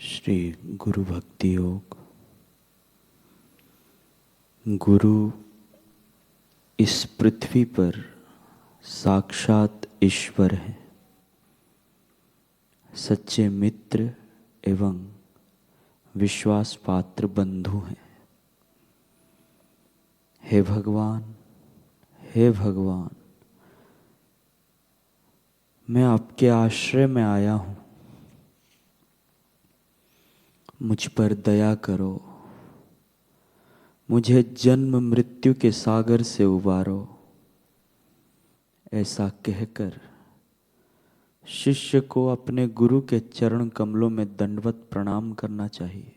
श्री गुरु भक्ति योग। गुरु इस पृथ्वी पर साक्षात ईश्वर हैं, सच्चे मित्र एवं विश्वास पात्र बंधु हैं। हे भगवान, हे भगवान, मैं आपके आश्रय में आया हूँ, मुझ पर दया करो, मुझे जन्म मृत्यु के सागर से उबारो। ऐसा कहकर शिष्य को अपने गुरु के चरण कमलों में दंडवत प्रणाम करना चाहिए।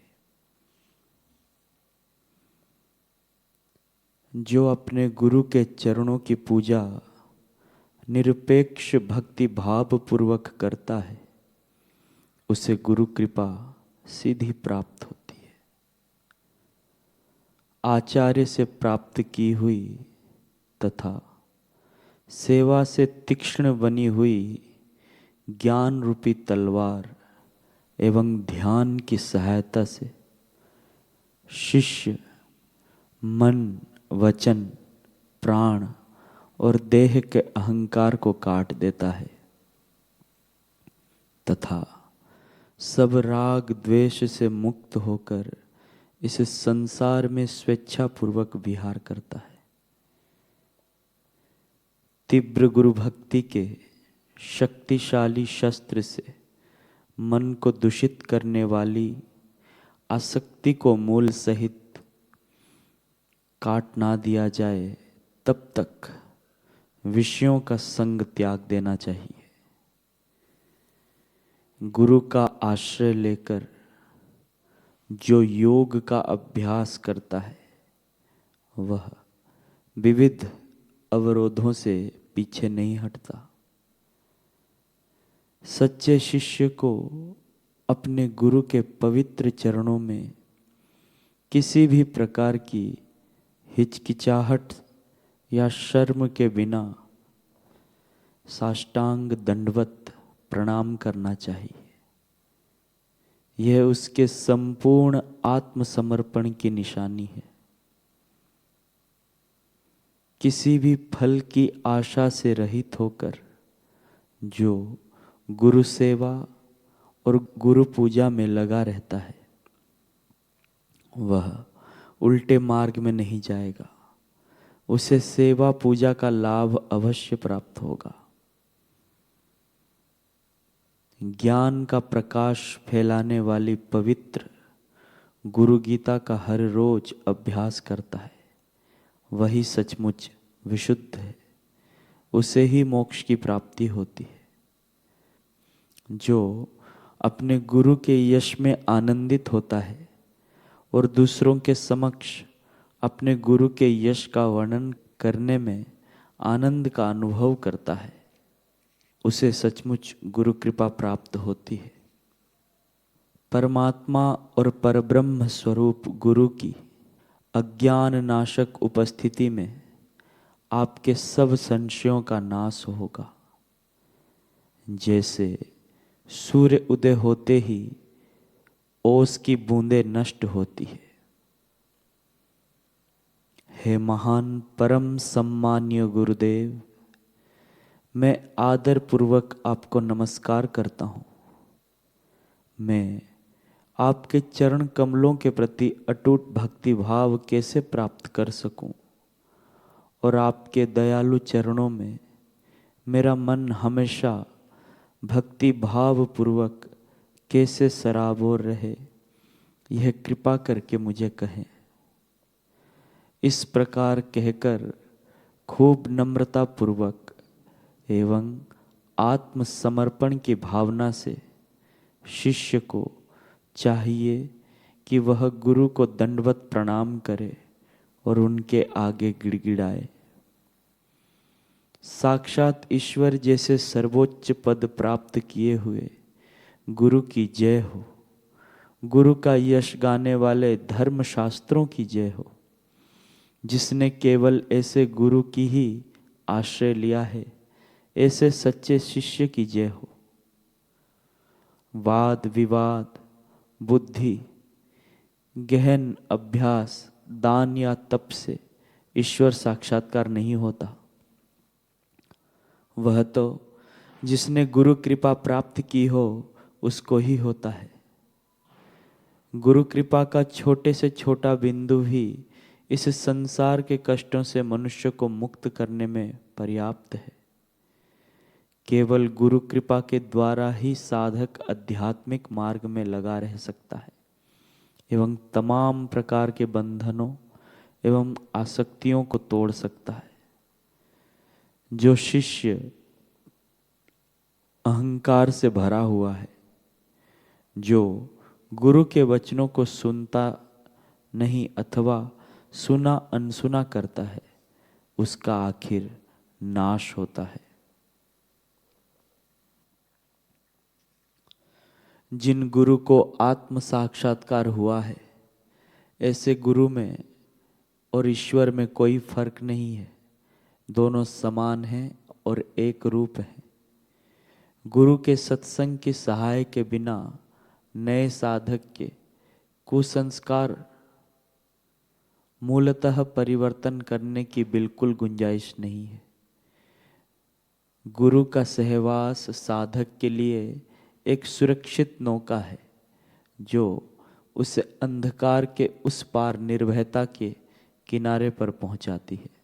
जो अपने गुरु के चरणों की पूजा निरपेक्ष भक्ति भाव पूर्वक करता है, उसे गुरु कृपा सीधी प्राप्त होती है। आचार्य से प्राप्त की हुई तथा सेवा से तीक्ष्ण बनी हुई ज्ञान रूपी तलवार एवं ध्यान की सहायता से शिष्य मन, वचन, प्राण और देह के अहंकार को काट देता है तथा सब राग द्वेष से मुक्त होकर इस संसार में स्वेच्छापूर्वक विहार करता है। तीव्र गुरु भक्ति के शक्तिशाली शस्त्र से मन को दूषित करने वाली आसक्ति को मूल सहित काट ना दिया जाए, तब तक विषयों का संग त्याग देना चाहिए। गुरु का आश्रय लेकर जो योग का अभ्यास करता है, वह विविध अवरोधों से पीछे नहीं हटता। सच्चे शिष्य को अपने गुरु के पवित्र चरणों में किसी भी प्रकार की हिचकिचाहट या शर्म के बिना साष्टांग दंडवत प्रणाम करना चाहिए। यह उसके संपूर्ण आत्मसमर्पण की निशानी है। किसी भी फल की आशा से रहित होकर जो गुरु सेवा और गुरु पूजा में लगा रहता है, वह उल्टे मार्ग में नहीं जाएगा। उसे सेवा पूजा का लाभ अवश्य प्राप्त होगा। ज्ञान का प्रकाश फैलाने वाली पवित्र गुरु गीता का हर रोज अभ्यास करता है, वही सचमुच विशुद्ध है। उसे ही मोक्ष की प्राप्ति होती है। जो अपने गुरु के यश में आनंदित होता है और दूसरों के समक्ष अपने गुरु के यश का वर्णन करने में आनंद का अनुभव करता है, उसे सचमुच गुरु कृपा प्राप्त होती है। परमात्मा और परब्रह्म स्वरूप गुरु की अज्ञान नाशक उपस्थिति में आपके सब संशयों का नाश होगा। जैसे सूर्य उदय होते ही ओस की बूंदें नष्ट होती है। हे महान परम सम्मान्य गुरुदेव, मैं आदर पूर्वक आपको नमस्कार करता हूँ। मैं आपके चरण कमलों के प्रति अटूट भक्ति भाव कैसे प्राप्त कर सकूं और आपके दयालु चरणों में मेरा मन हमेशा भक्ति भाव पूर्वक कैसे सराबोर रहे, यह कृपा करके मुझे कहें। इस प्रकार कहकर खूब नम्रता पूर्वक एवं आत्मसमर्पण की भावना से शिष्य को चाहिए कि वह गुरु को दंडवत प्रणाम करे और उनके आगे गिड़गिड़ाए। साक्षात ईश्वर जैसे सर्वोच्च पद प्राप्त किए हुए गुरु की जय हो। गुरु का यश गाने वाले धर्म शास्त्रों की जय हो। जिसने केवल ऐसे गुरु की ही आश्रय लिया है, ऐसे सच्चे शिष्य की जय हो। वाद विवाद बुद्धि, गहन अभ्यास, दान या तप से ईश्वर साक्षात्कार नहीं होता। वह तो जिसने गुरु कृपा प्राप्त की हो उसको ही होता है। गुरु कृपा का छोटे से छोटा बिंदु भी इस संसार के कष्टों से मनुष्य को मुक्त करने में पर्याप्त है। केवल गुरु कृपा के द्वारा ही साधक आध्यात्मिक मार्ग में लगा रह सकता है एवं तमाम प्रकार के बंधनों एवं आसक्तियों को तोड़ सकता है। जो शिष्य अहंकार से भरा हुआ है, जो गुरु के वचनों को सुनता नहीं अथवा सुना अनसुना करता है, उसका आखिर नाश होता है। जिन गुरु को आत्म साक्षात्कार हुआ है, ऐसे गुरु में और ईश्वर में कोई फर्क नहीं है। दोनों समान हैं और एक रूप हैं। गुरु के सत्संग की सहाय के बिना नए साधक के कुसंस्कार मूलतः परिवर्तन करने की बिल्कुल गुंजाइश नहीं है। गुरु का सहवास साधक के लिए एक सुरक्षित नौका है जो उसे अंधकार के उस पार निर्भयता के किनारे पर पहुंचाती है।